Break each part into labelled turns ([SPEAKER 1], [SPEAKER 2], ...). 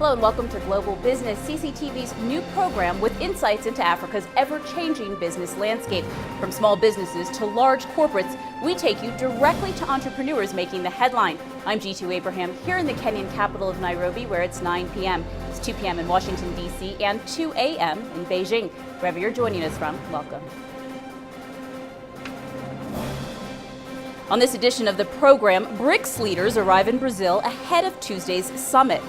[SPEAKER 1] Hello and welcome to Global Business, CCTV's new program with insights into Africa's ever-changing business landscape. From small businesses to large corporates, we take you directly to entrepreneurs making the headline. I'm G2 Abraham here in the Kenyan capital of Nairobi, where it's 9 p.m. It's 2 p.m. in Washington, D.C. and 2 a.m. in Beijing. Wherever you're joining us from, welcome. On this edition of the program, BRICS leaders arrive in Brazil ahead of Tuesday's summit.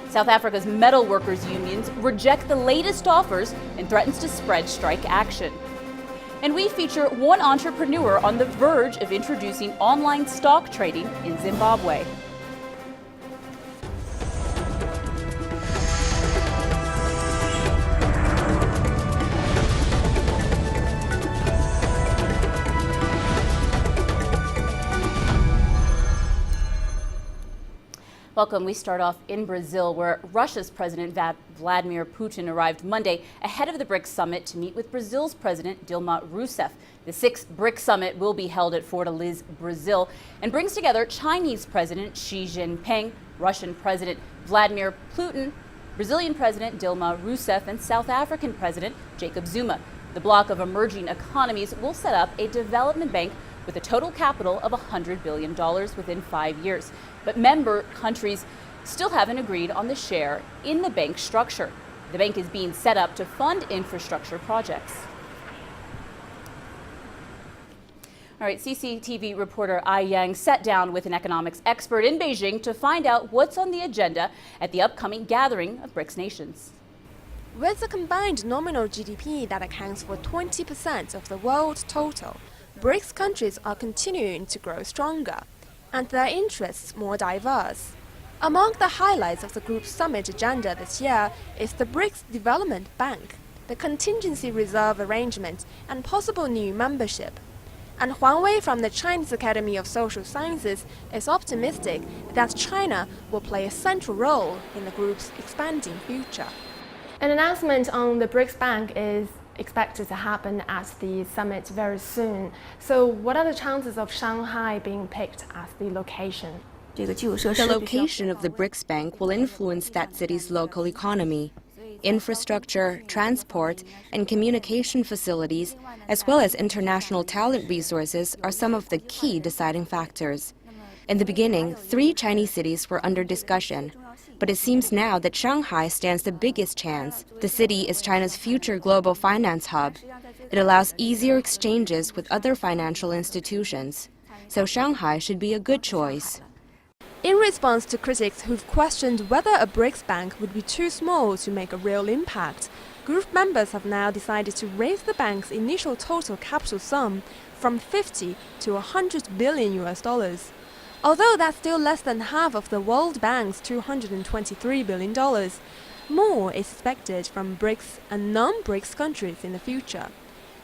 [SPEAKER 1] South Africa's metal workers' unions reject the latest offers and threatens to spread strike action. And we feature one entrepreneur on the verge of introducing online stock trading in Zimbabwe. Welcome. We start off in Brazil, where Russia's President Vladimir Putin arrived Monday ahead of the BRICS summit to meet with Brazil's President Dilma Rousseff. The sixth BRICS summit will be held at Fortaleza, Brazil, and brings together Chinese President Xi Jinping, Russian President Vladimir Putin, Brazilian President Dilma Rousseff, and South African President Jacob Zuma. The bloc of emerging economies will set up a development bank with a total capital of $100 billion within 5 years. But member countries still haven't agreed on the share in the bank structure. The bank is being set up to fund infrastructure projects. All right, CCTV reporter Ai Yang sat down with an economics expert in Beijing to find out what's on the agenda at the upcoming gathering of BRICS nations.
[SPEAKER 2] With a combined nominal GDP that accounts for 20% of the world's total, BRICS countries are continuing to grow stronger, and their interests more diverse. Among the highlights of the group's summit agenda this year is the BRICS Development Bank, the contingency reserve arrangement, and possible new membership. And Huang Wei from the Chinese Academy of Social Sciences is optimistic that China will play a central role in the group's expanding future.
[SPEAKER 3] An announcement on the BRICS Bank is expected to happen at the summit very soon. So what are the chances of Shanghai being picked as the location?
[SPEAKER 4] The location of the BRICS Bank will influence that city's local economy. Infrastructure, transport, and communication facilities, as well as international talent resources, are some of the key deciding factors. In the beginning, 3 Chinese cities were under discussion, but it seems now that Shanghai stands the biggest chance. The city is China's future global finance hub. It allows easier exchanges with other financial institutions, so Shanghai should be a good choice.
[SPEAKER 2] In response to critics who've questioned whether a BRICS bank would be too small to make a real impact, group members have now decided to raise the bank's initial total capital sum from 50 to $100 billion. Although that's still less than half of the World Bank's $223 billion, more is expected from BRICS and non-BRICS countries in the future.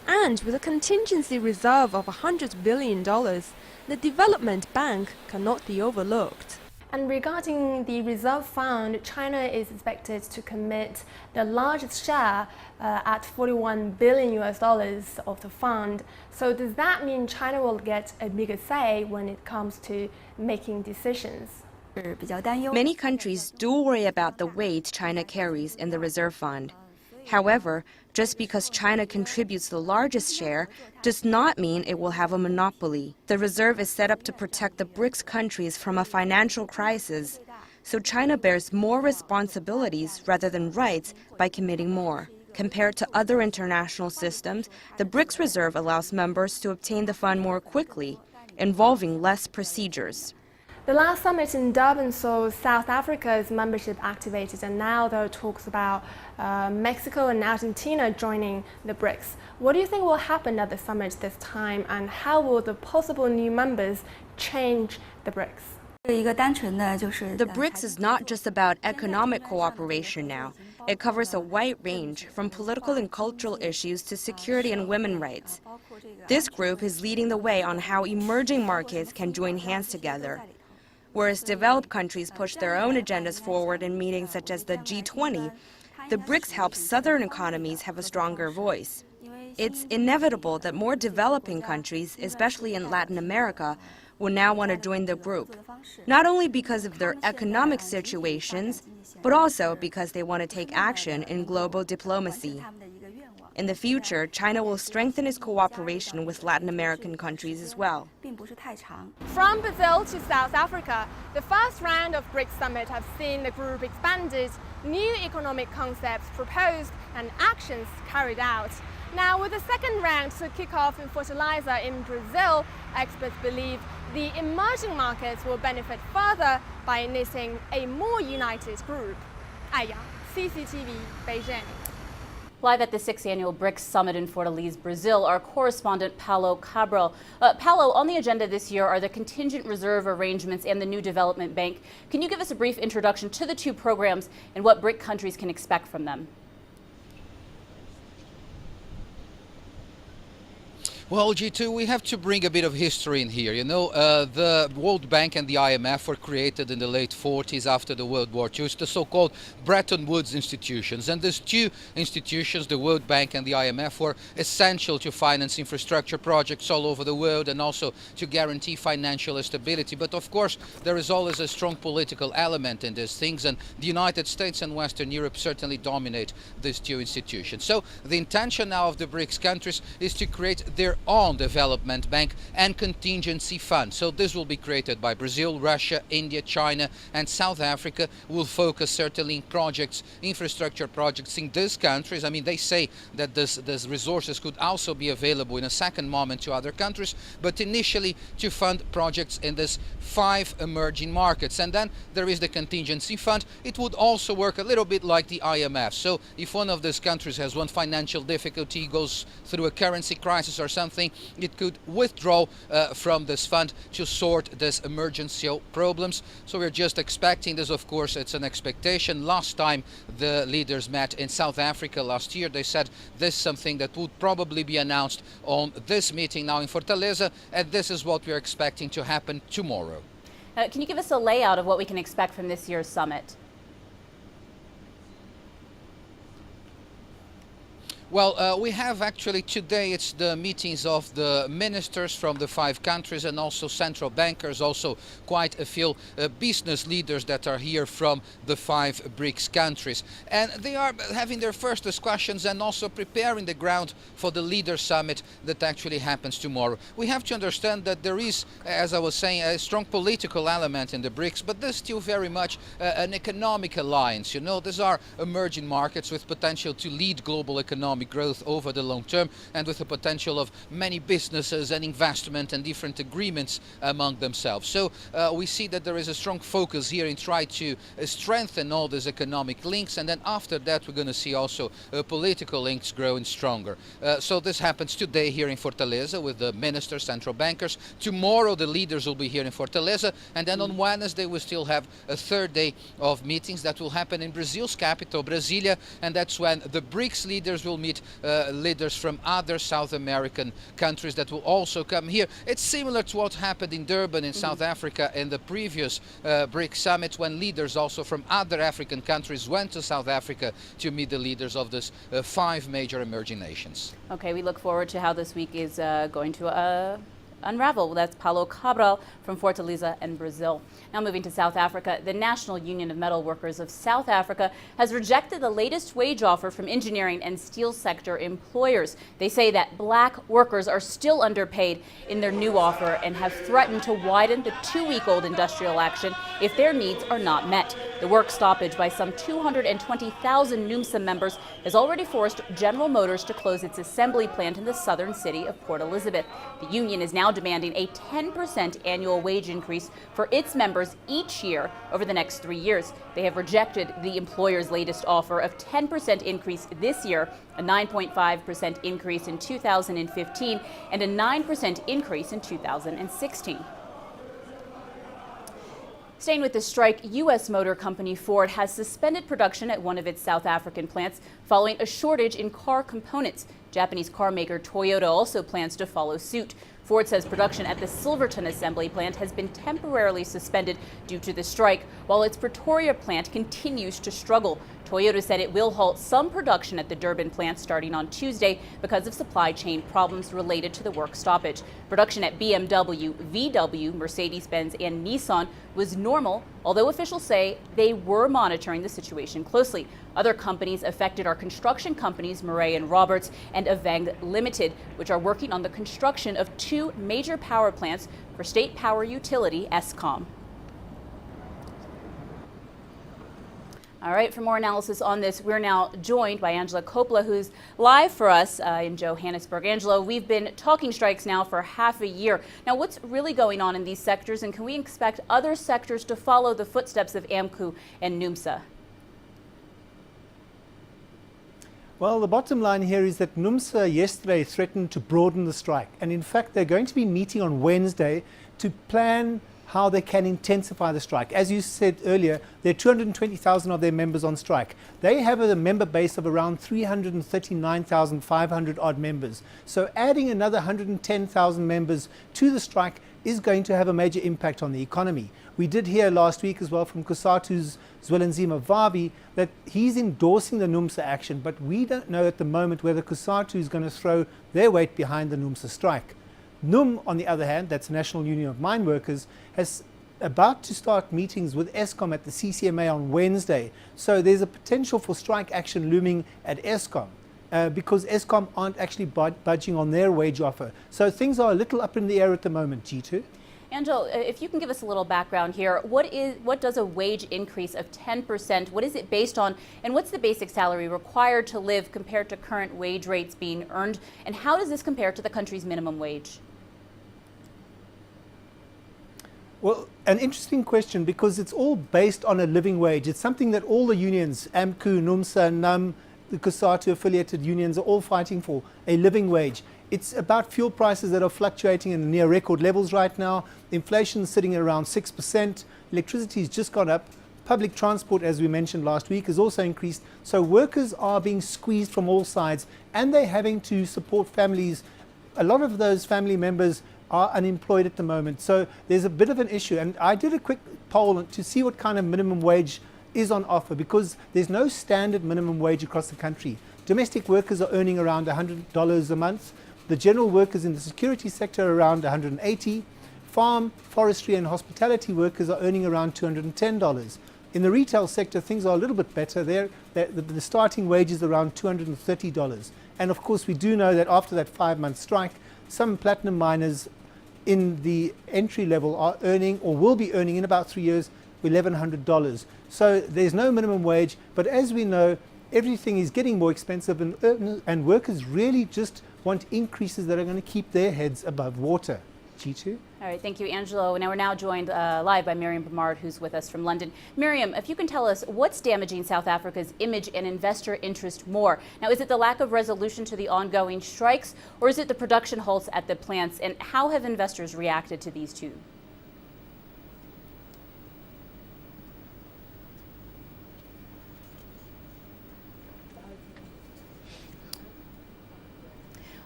[SPEAKER 2] And with a contingency reserve of $100 billion, the development bank cannot be overlooked.
[SPEAKER 3] And regarding the reserve fund, China is expected to commit the largest share at $41 billion of the fund. So does that mean China will get a bigger say when it comes to making decisions?
[SPEAKER 4] Many countries do worry about the weight China carries in the reserve fund. However, just because China contributes the largest share does not mean it will have a monopoly. The reserve is set up to protect the BRICS countries from a financial crisis, so China bears more responsibilities rather than rights by committing more. Compared to other international systems, the BRICS reserve allows members to obtain the fund more quickly, involving less procedures.
[SPEAKER 3] The last summit in Durban saw South Africa's membership activated, and now there are talks about Mexico and Argentina joining the BRICS. What do you think will happen at the summit this time, and how will the possible new members change the BRICS?
[SPEAKER 4] The BRICS is not just about economic cooperation now. It covers a wide range, from political and cultural issues to security and women's rights. This group is leading the way on how emerging markets can join hands together. Whereas developed countries push their own agendas forward in meetings such as the G20, the BRICS helps southern economies have a stronger voice. It's inevitable that more developing countries, especially in Latin America, will now want to join the group, not only because of their economic situations, but also because they want to take action in global diplomacy. In the future, China will strengthen its cooperation with Latin American countries as well.
[SPEAKER 3] From Brazil to South Africa, the first round of BRICS Summit have seen the group expanded, new economic concepts proposed and actions carried out. Now, with the second round to kick off in Fortaleza in Brazil, experts believe the emerging markets will benefit further by knitting a more united group. Yang, CCTV, Beijing.
[SPEAKER 1] Live at the 6th Annual BRICS Summit in Fortaleza, Brazil, our correspondent Paulo Cabral. Paulo, on the agenda this year are the contingent reserve arrangements and the new development bank. Can you give us a brief introduction to the two programs and what BRIC countries can expect from them?
[SPEAKER 5] Well, G2, we have to bring a bit of history in here. You know, the World Bank and the IMF were created in the late 40s after the World War II. It's the so-called Bretton Woods institutions. And these two institutions, the World Bank and the IMF, were essential to finance infrastructure projects all over the world and also to guarantee financial stability. But of course, there is always a strong political element in these things, and the United States and Western Europe certainly dominate these two institutions. So the intention now of the BRICS countries is to create their own development bank and contingency fund. So this will be created by Brazil, Russia, India, China and South Africa. Will focus certainly in projects, infrastructure projects in these countries. I mean, they say that these resources could also be available in a second moment to other countries, but initially to fund projects in these 5 emerging markets. And then there is the contingency fund. It would also work a little bit like the IMF. So if one of these countries has one financial difficulty, goes through a currency crisis or something, it could withdraw from this fund to sort these emergency problems. So we're just expecting this. Of course, it's an expectation. Last time the leaders met in South Africa last year, they said this is something that would probably be announced on this meeting now in Fortaleza, and this is what we're expecting to happen tomorrow.
[SPEAKER 1] Can you give us a layout of what we can expect from this year's summit?
[SPEAKER 5] Well, we have actually today, it's the meetings of the ministers from the 5 countries and also central bankers, also quite a few business leaders that are here from the 5 BRICS countries. And they are having their first discussions and also preparing the ground for the leader summit that actually happens tomorrow. We have to understand that there is, as I was saying, a strong political element in the BRICS, but there's still very much an economic alliance. You know, these are emerging markets with potential to lead global economic growth over the long term, and with the potential of many businesses and investment and different agreements among themselves. So we see that there is a strong focus here in trying to strengthen all these economic links, and then after that we're going to see also political links growing stronger. So this happens today here in Fortaleza with the ministers, central bankers. Tomorrow the leaders will be here in Fortaleza, and then on Wednesday we still have a 3rd day of meetings that will happen in Brazil's capital, Brasilia, and that's when the BRICS leaders will meet leaders from other South American countries that will also come here. It's similar to what happened in Durban in South Africa in the previous BRICS summit, when leaders also from other African countries went to South Africa to meet the leaders of these 5 major emerging nations.
[SPEAKER 1] Okay, we look forward to how this week is going to unravel. That's Paulo Cabral from Fortaleza and Brazil. Now moving to South Africa, the National Union of Metal Workers of South Africa has rejected the latest wage offer from engineering and steel sector employers. They say that black workers are still underpaid in their new offer and have threatened to widen the 2-week-old industrial action if their needs are not met. The work stoppage by some 220,000 NUMSA members has already forced General Motors to close its assembly plant in the southern city of Port Elizabeth. The union is now demanding a 10% annual wage increase for its members each year over the next 3 years. They have rejected the employer's latest offer of 10% increase this year, a 9.5% increase in 2015, and a 9% increase in 2016. Staying with the strike, U.S. motor company Ford has suspended production at one of its South African plants following a shortage in car components. Japanese car maker Toyota also plans to follow suit. Ford says production at the Silverton assembly plant has been temporarily suspended due to the strike, while its Pretoria plant continues to struggle. Toyota said it will halt some production at the Durban plant starting on Tuesday because of supply chain problems related to the work stoppage. Production at BMW, VW, Mercedes-Benz and Nissan was normal, although officials say they were monitoring the situation closely. Other companies affected are construction companies Murray and Roberts and Aveng Limited, which are working on the construction of two major power plants for state power utility Eskom. All right, for more analysis on this, we're now joined by Angela Coppola, who's live for us in Johannesburg. Angela, we've been talking strikes now for half a year. Now, what's really going on in these sectors, and can we expect other sectors to follow the footsteps of AMCU and NUMSA?
[SPEAKER 6] Well, the bottom line here is that NUMSA yesterday threatened to broaden the strike. And in fact, they're going to be meeting on Wednesday to plan how they can intensify the strike. As you said earlier, there are 220,000 of their members on strike. They have a member base of around 339,500 odd members. So adding another 110,000 members to the strike is going to have a major impact on the economy. We did hear last week as well from COSATU's Zwelinzima Vavi that he's endorsing the NUMSA action, but we don't know at the moment whether COSATU is going to throw their weight behind the NUMSA strike. NUM, on the other hand, that's the National Union of Mine Workers, has about to start meetings with Eskom at the CCMA on Wednesday. So there's a potential for strike action looming at Eskom because Eskom aren't actually budging on their wage offer. So things are a little up in the air at the moment, G2.
[SPEAKER 1] Angela, if you can give us a little background here, what does a wage increase of 10%, what is it based on, and what's the basic salary required to live compared to current wage rates being earned, and how does this compare to the country's minimum wage?
[SPEAKER 6] Well, an interesting question because it's all based on a living wage. It's something that all the unions, AMCU, NUMSA, NUM, the COSATU affiliated unions are all fighting for, a living wage. It's about fuel prices that are fluctuating in near record levels right now. Inflation is sitting at around 6%. Electricity has just gone up. Public transport, as we mentioned last week, has also increased. So workers are being squeezed from all sides and they're having to support families. A lot of those family members are unemployed at the moment. So there's a bit of an issue. And I did a quick poll to see what kind of minimum wage is on offer because there's no standard minimum wage across the country. Domestic workers are earning around $100 a month. The general workers in the security sector are around $180. Farm, forestry and hospitality workers are earning around $210. In the retail sector, things are a little bit better. The starting wage is around $230. And of course, we do know that after that 5-month strike, some platinum miners in the entry level are earning or will be earning in about 3 years $1,100. So there's no minimum wage. But as we know, everything is getting more expensive and workers really just want increases that are going to keep their heads above water. G2?
[SPEAKER 1] All right, thank you, Angelo. Now we're now joined live by Miriam Bamard, who's with us from London. Miriam, if you can tell us what's damaging South Africa's image and investor interest more? Now, is it the lack of resolution to the ongoing strikes, or is it the production halts at the plants? And how have investors reacted to these two?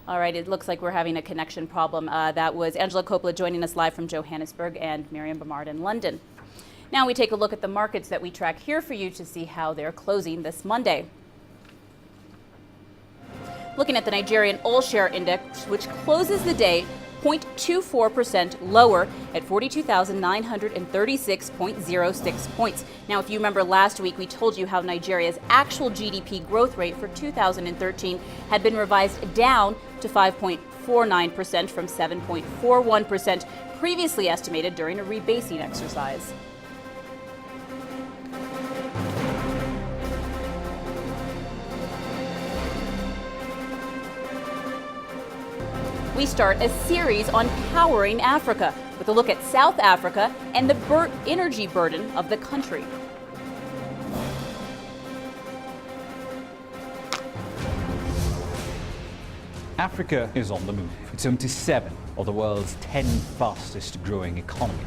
[SPEAKER 1] All right, it looks like we're having a connection problem. That was Angela Coppola joining us live from Johannesburg and Miriam Bamard in London. Now we take a look at the markets that we track here for you to see how they're closing this Monday. Looking at the Nigerian All-Share Index, which closes the day 0.24% lower at 42,936.06 points. Now, if you remember last week, we told you how Nigeria's actual GDP growth rate for 2013 had been revised down to 5.49% from 7.41% previously estimated during a rebasing exercise. We start a series on powering Africa with a look at South Africa and the energy burden of the country.
[SPEAKER 7] Africa is on the move. It's home to 7 of the world's 10 fastest growing economies.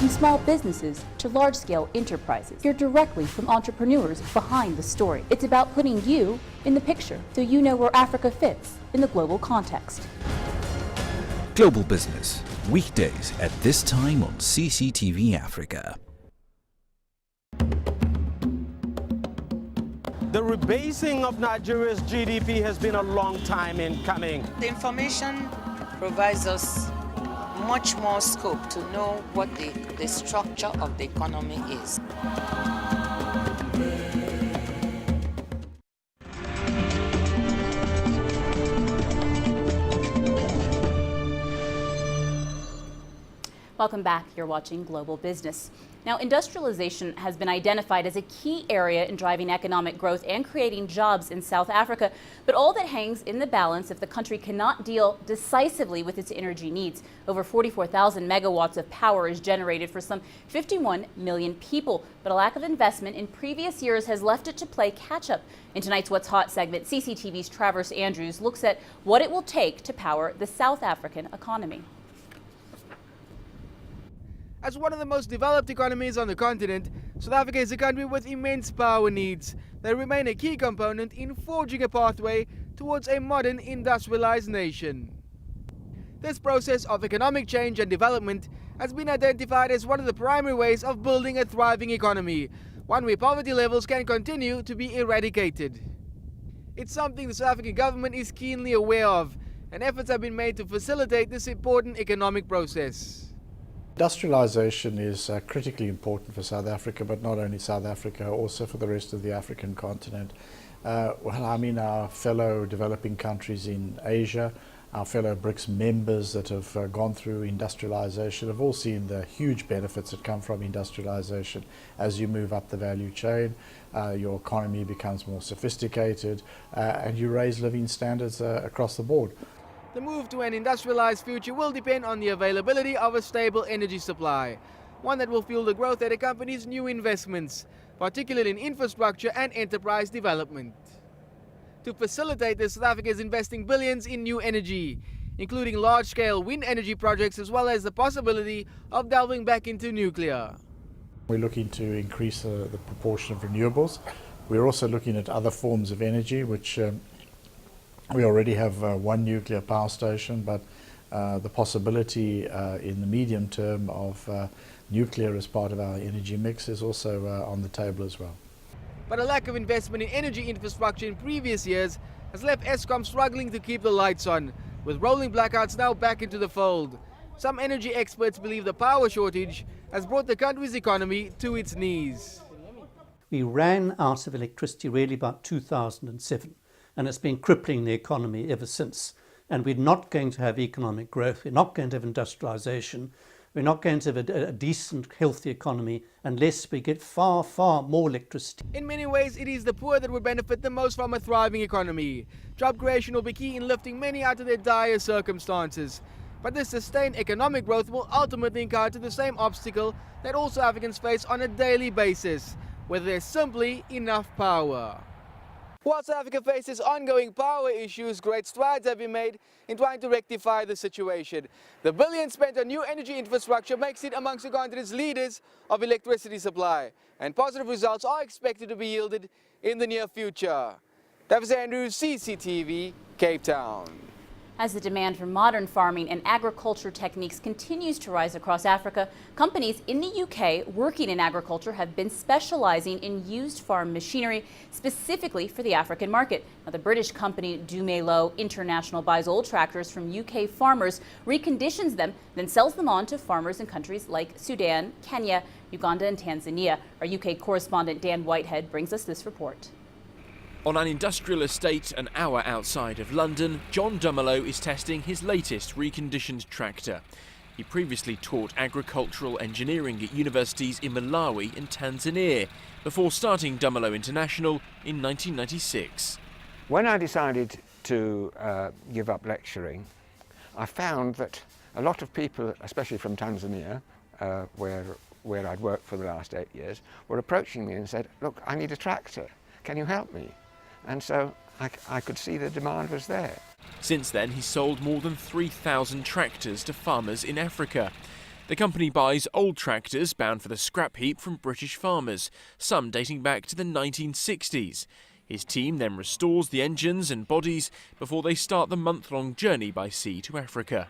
[SPEAKER 1] From small businesses to large-scale enterprises, hear directly from entrepreneurs behind the story. It's about putting you in the picture so you know where Africa fits in the global context.
[SPEAKER 8] Global Business, weekdays at this time on CCTV Africa.
[SPEAKER 9] The rebasing of Nigeria's GDP has been a long time in coming.
[SPEAKER 10] The information provides us much more scope to know what the structure of the economy is.
[SPEAKER 1] Welcome back. You're watching Global Business. Now, industrialization has been identified as a key area in driving economic growth and creating jobs in South Africa. But all that hangs in the balance if the country cannot deal decisively with its energy needs. Over 44,000 megawatts of power is generated for some 51 million people. But a lack of investment in previous years has left it to play catch-up. In tonight's What's Hot segment, CCTV's Travers Andrews looks at what it will take to power the South African economy.
[SPEAKER 11] As one of the most developed economies on the continent, South Africa is a country with immense power needs that remain a key component in forging a pathway towards a modern industrialized nation. This process of economic change and development has been identified as one of the primary ways of building a thriving economy, one where poverty levels can continue to be eradicated. It's something the South African government is keenly aware of, and efforts have been made to facilitate this important economic process.
[SPEAKER 12] Industrialisation is critically important for South Africa, but not only South Africa, also for the rest of the African continent. Our fellow developing countries in Asia, our fellow BRICS members that have gone through industrialisation have all seen the huge benefits that come from industrialisation. As you move up the value chain, your economy becomes more sophisticated and you raise living standards across the board.
[SPEAKER 11] The move to an industrialized future will depend on the availability of a stable energy supply, one that will fuel the growth that accompanies new investments, particularly in infrastructure and enterprise development. To facilitate this, South Africa is investing billions in new energy, including large-scale wind energy projects as well as the possibility of delving back into nuclear.
[SPEAKER 12] We're looking to increase the proportion of renewables. We're also looking at other forms of energy, which we already have one nuclear power station, but the possibility in the medium term of nuclear as part of our energy mix is also on the table as well.
[SPEAKER 11] But a lack of investment in energy infrastructure in previous years has left Eskom struggling to keep the lights on, with rolling blackouts now back into the fold. Some energy experts believe the power shortage has brought the country's economy to its knees.
[SPEAKER 13] We ran out of electricity really about 2007. And it's been crippling the economy ever since. And we're not going to have economic growth, we're not going to have industrialization, we're not going to have a decent, healthy economy unless we get far, far more electricity.
[SPEAKER 11] In many ways, it is the poor that would benefit the most from a thriving economy. Job creation will be key in lifting many out of their dire circumstances. But this sustained economic growth will ultimately encounter the same obstacle that all South Africans face on a daily basis, whether there's simply enough power. While South Africa faces ongoing power issues, great strides have been made in trying to rectify the situation. The billions spent on new energy infrastructure makes it amongst the continent's leaders of electricity supply, and positive results are expected to be yielded in the near future. Travers Andrews, CCTV, Cape Town.
[SPEAKER 1] As the demand for modern farming and agriculture techniques continues to rise across Africa, companies in the UK working in agriculture have been specializing in used farm machinery specifically for the African market. Now, the British company Dumelo International buys old tractors from UK farmers, reconditions them, then sells them on to farmers in countries like Sudan, Kenya, Uganda and Tanzania. Our UK correspondent Dan Whitehead brings us this report.
[SPEAKER 14] On an industrial estate an hour outside of London, John Dumelo is testing his latest reconditioned tractor. He previously taught agricultural engineering at universities in Malawi and Tanzania before starting Dumelo International in 1996.
[SPEAKER 15] When I decided to give up lecturing, I found that a lot of people, especially from Tanzania, where I'd worked for the last 8 years, were approaching me and said, "Look, I need a tractor. Can you help me?" And so I could see the demand was there.
[SPEAKER 14] Since then, he's sold more than 3,000 tractors to farmers in Africa. The company buys old tractors bound for the scrap heap from British farmers, some dating back to the 1960s. His team then restores the engines and bodies before they start the month-long journey by sea to Africa.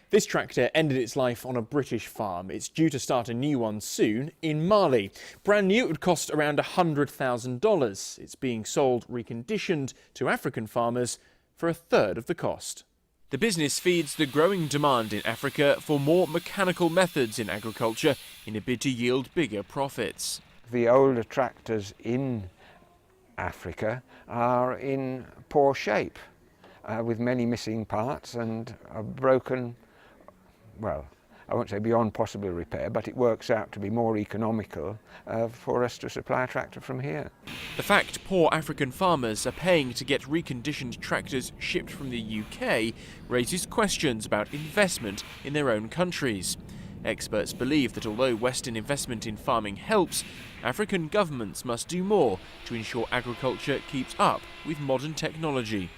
[SPEAKER 14] This tractor ended its life on a British farm. It's due to start a new one soon in Mali. Brand new, it would cost around $100,000. It's being sold reconditioned to African farmers for a third of the cost. The business feeds the growing demand in Africa for more mechanical methods in agriculture in a bid to yield bigger profits.
[SPEAKER 15] The older tractors in Africa are in poor shape, with many missing parts and a broken, well, I won't say beyond possible repair, but it works out to be more economical for us to supply a tractor from here.
[SPEAKER 14] The fact poor African farmers are paying to get reconditioned tractors shipped from the UK raises questions about investment in their own countries. Experts believe that although Western investment in farming helps, African governments must do more to ensure agriculture keeps up with modern technology.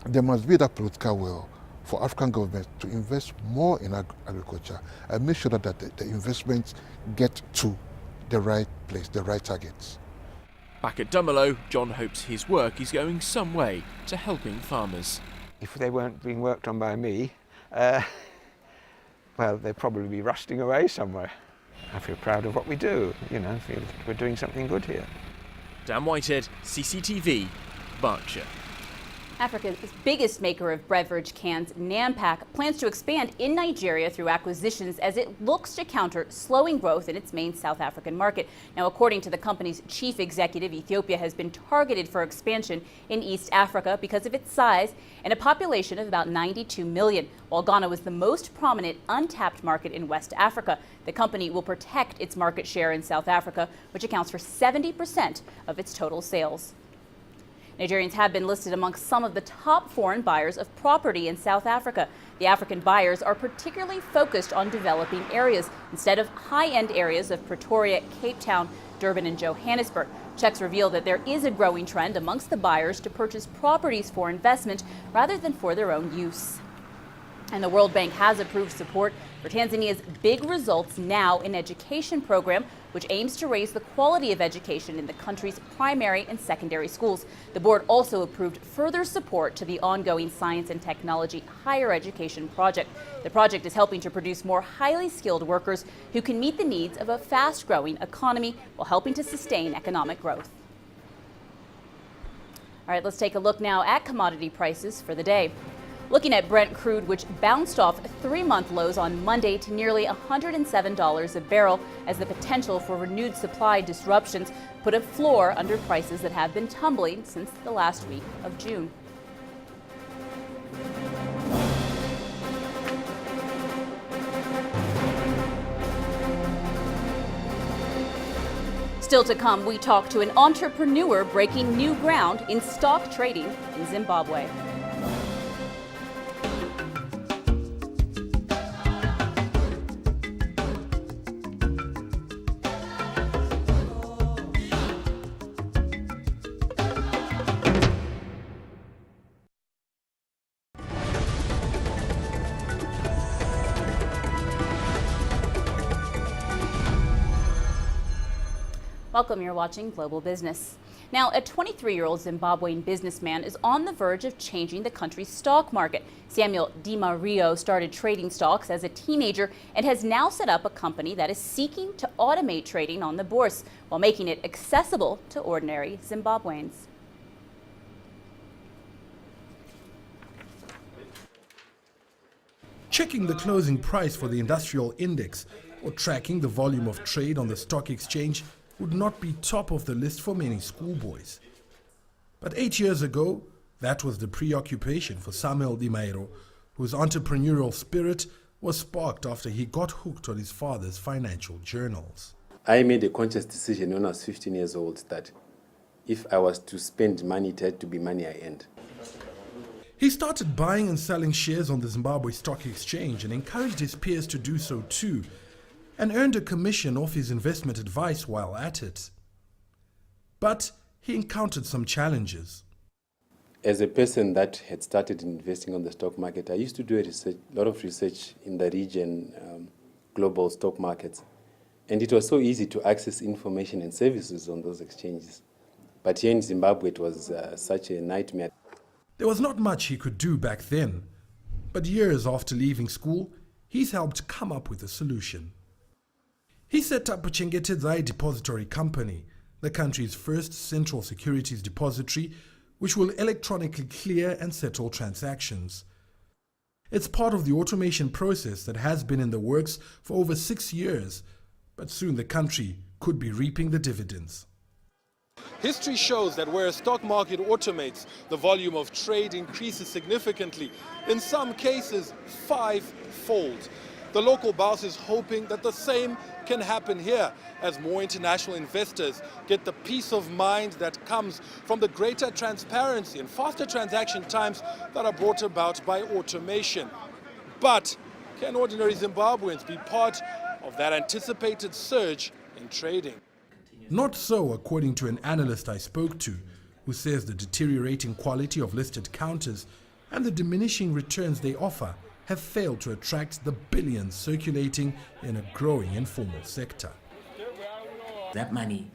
[SPEAKER 16] There must be that political will for African governments to invest more in agriculture and make sure that the investments get to the right place, the right targets.
[SPEAKER 14] Back at Dummelo, John hopes his work is going some way to helping farmers.
[SPEAKER 15] If they weren't being worked on by me, well, they'd probably be rusting away somewhere. I feel proud of what we do, you know, I feel we're doing something good here.
[SPEAKER 14] Dan Whitehead, CCTV, Berkshire.
[SPEAKER 1] Africa's biggest maker of beverage cans, Nampak, plans to expand in Nigeria through acquisitions as it looks to counter slowing growth in its main South African market. Now, according to the company's chief executive, Ethiopia has been targeted for expansion in East Africa because of its size and a population of about 92 million. While Ghana was the most prominent untapped market in West Africa, the company will protect its market share in South Africa, which accounts for 70% of its total sales. Nigerians have been listed amongst some of the top foreign buyers of property in South Africa. The African buyers are particularly focused on developing areas instead of high-end areas of Pretoria, Cape Town, Durban and Johannesburg. Checks reveal that there is a growing trend amongst the buyers to purchase properties for investment rather than for their own use. And the World Bank has approved support for Tanzania's Big Results Now in Education program, which aims to raise the quality of education in the country's primary and secondary schools. The board also approved further support to the ongoing Science and Technology Higher Education project. The project is helping to produce more highly skilled workers who can meet the needs of a fast-growing economy while helping to sustain economic growth. All right, let's take a look now at commodity prices for the day. Looking at Brent crude, which bounced off 3-month lows on Monday to nearly $107 a barrel as the potential for renewed supply disruptions put a floor under prices that have been tumbling since the last week of June. Still to come, we talk to an entrepreneur breaking new ground in stock trading in Zimbabwe. Welcome, you're watching Global Business. Now, a 23-year-old Zimbabwean businessman is on the verge of changing the country's stock market. Samuel Di Mario started trading stocks as a teenager and has now set up a company that is seeking to automate trading on the bourse while making it accessible to ordinary Zimbabweans.
[SPEAKER 17] Checking the closing price for the industrial index or tracking the volume of trade on the stock exchange would not be top of the list for many schoolboys. But 8 years ago, that was the preoccupation for Samuel Di Mario, whose entrepreneurial spirit was sparked after he got hooked on his father's financial journals.
[SPEAKER 18] I made a conscious decision when I was 15 years old that if I was to spend money, it had to be money I earned.
[SPEAKER 17] He started buying and selling shares on the Zimbabwe Stock Exchange and encouraged his peers to do so too, and earned a commission off his investment advice while at it. But he encountered some challenges.
[SPEAKER 18] As a person that had started investing on the stock market, I used to do a lot of research in the region global stock markets. And it was so easy to access information and services on those exchanges. But here in Zimbabwe, it was such a nightmare.
[SPEAKER 17] There was not much he could do back then, but years after leaving school, he's helped come up with a solution. He set up a Chengetedzai Depository Company, the country's first central securities depository, which will electronically clear and settle transactions. It's part of the automation process that has been in the works for over 6 years, but soon the country could be reaping the dividends.
[SPEAKER 19] History shows that where a stock market automates, the volume of trade increases significantly, in some cases 5-fold. The local boss is hoping that the same can happen here as more international investors get the peace of mind that comes from the greater transparency and faster transaction times that are brought about by automation. But can ordinary Zimbabweans be part of that anticipated surge in trading?
[SPEAKER 17] Not so, according to an analyst I spoke to, who says the deteriorating quality of listed counters and the diminishing returns they offer have failed to attract the billions circulating in a growing informal sector.
[SPEAKER 20] That money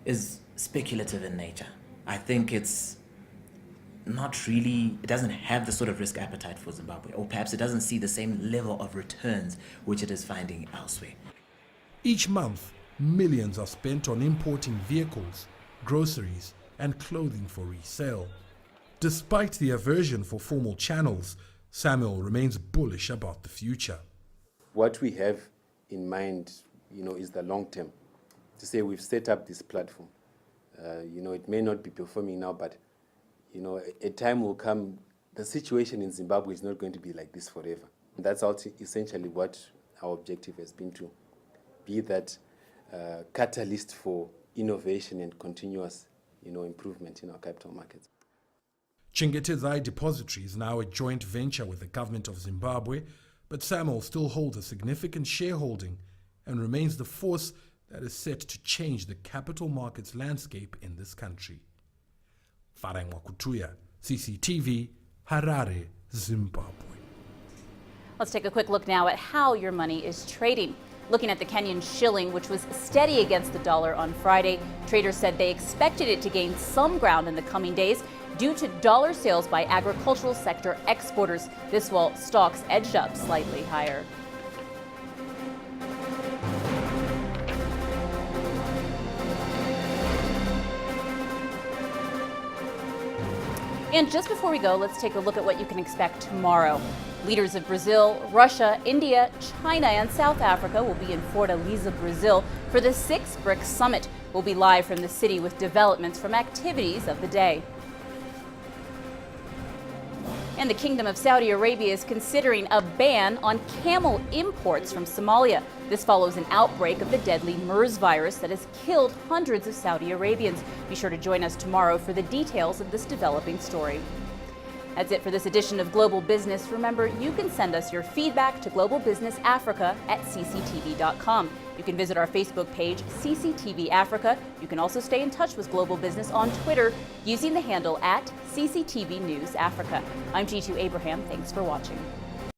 [SPEAKER 20] is speculative in nature. I think it's not really, it doesn't have the sort of risk appetite for Zimbabwe, or perhaps it doesn't see the same level of returns which it is finding elsewhere.
[SPEAKER 17] Each month, millions are spent on importing vehicles, groceries, and clothing for resale. Despite the aversion for formal channels, Samuel remains bullish about the future.
[SPEAKER 18] What we have in mind, is the long term. To say we've set up this platform. It may not be performing now, but a time will come. The situation in Zimbabwe is not going to be like this forever. And that's essentially what our objective has been, to be that catalyst for innovation and continuous, improvement in our capital markets.
[SPEAKER 17] Chengetedzai Depository is now a joint venture with the government of Zimbabwe, but Samuel still holds a significant shareholding and remains the force that is set to change the capital markets landscape in this country. Farangwa Kutuya, CCTV, Harare, Zimbabwe.
[SPEAKER 1] Let's take a quick look now at how your money is trading. Looking at the Kenyan shilling, which was steady against the dollar on Friday, traders said they expected it to gain some ground in the coming days due to dollar sales by agricultural sector exporters. This while stocks edged up slightly higher. And just before we go, let's take a look at what you can expect tomorrow. Leaders of Brazil, Russia, India, China, and South Africa will be in Fortaleza, Brazil for the 6th BRICS Summit. We'll be live from the city with developments from activities of the day. And the Kingdom of Saudi Arabia is considering a ban on camel imports from Somalia. This follows an outbreak of the deadly MERS virus that has killed hundreds of Saudi Arabians. Be sure to join us tomorrow for the details of this developing story. That's it for this edition of Global Business. Remember, you can send us your feedback to Global Business Africa at cctv.com. You can visit our Facebook page, CCTV Africa. You can also stay in touch with Global Business on Twitter using the handle at CCTV News Africa. I'm G2 Abraham. Thanks for watching.